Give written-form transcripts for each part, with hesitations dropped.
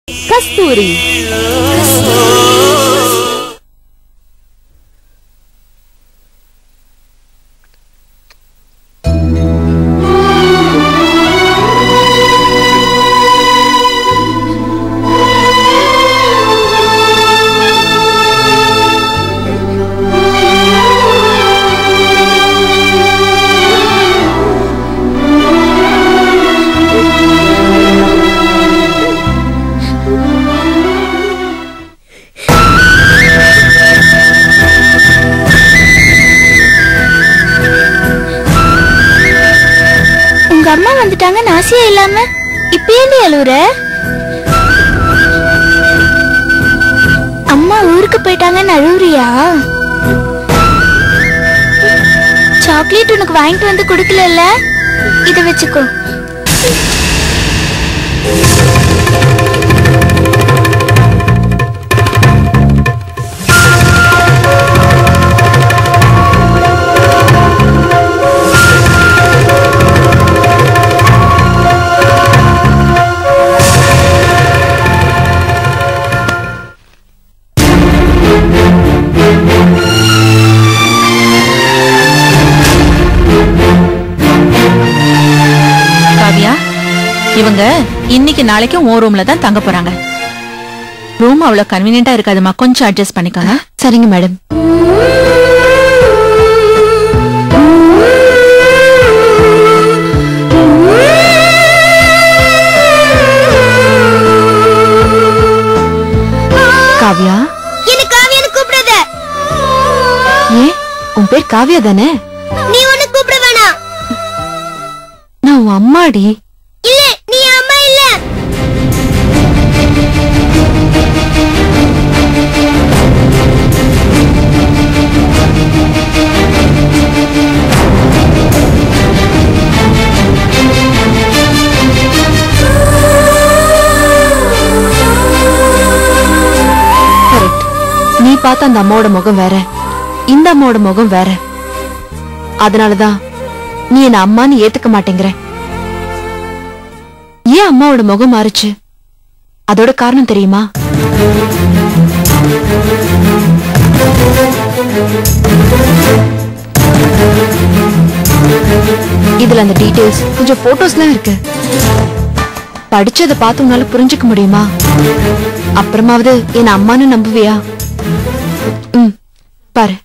கஸ்தூரி. அம்மா வந்துட்டாங்க நாசியா இல்லாம இப்பேண்டி அழுவுற? அம்மா ஊருக்கு போயிட்டாங்கன்னு அழுவுறியா? சாக்லேட் உனக்கு வாங்கிட்டு வந்து கொடுக்கல, இத வச்சுக்கோ. இவங்க இன்னைக்கு நாளைக்கு உன் ரூம்ல தான் தங்க போறாங்க. ரூம் அவ்வளவு கன்வீனியன்ட்டா இருக்காதுமா, கொஞ்சம் அட்ஜஸ்ட் பண்ணிக்கோங்க. சரிங்க மேடம். காவ்யா, என்ன காவ்யான்னு கூப்பிடாத. ஏன் உன் பேர் காவ்யா தானே? நீ ஒண்ணு கூப்பிட வேணாம். நான் உன் அம்மாடி. இல்ல, நீ அம்மா இல்ல. கரெக்ட். நீ பார்த்த அந்த அம்மாவோட முகம் வேற, இந்த அம்மாவோட முகம் வேற. அதனாலதான் நீ என்ன அம்மான்னு ஏத்துக்க மாட்டேங்கிற. ஏன் அம்மாவோட முகம் மாறுச்சு? அதோட காரணம் தெரியுமா? இதுல அந்த டீடைல்ஸ், கொஞ்சம் போட்டோஸ்லாம் இருக்கு. படிச்சதை பார்த்து உன்னால புரிஞ்சுக்க முடியுமா? அப்புறமாவது என்ன அம்மான்னு நம்புவியா? பாரு.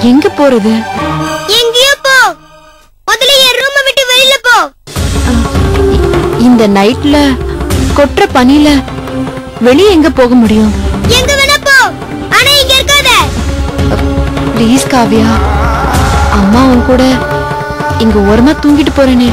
எங்க போறது? எங்கேயோ போ. முதல்ல என் ரூமை விட்டு வெளியில போ. இந்த நைட்ல கொற்ற பனில வெளியே எங்க போக முடியும்? எங்க வேணா போ, ஆனா இங்க இருக்காத. ப்ளீஸ் காவ்யா, அம்மா உன் கூட இங்க ஓரமா தூங்கிட்டு போறேனே.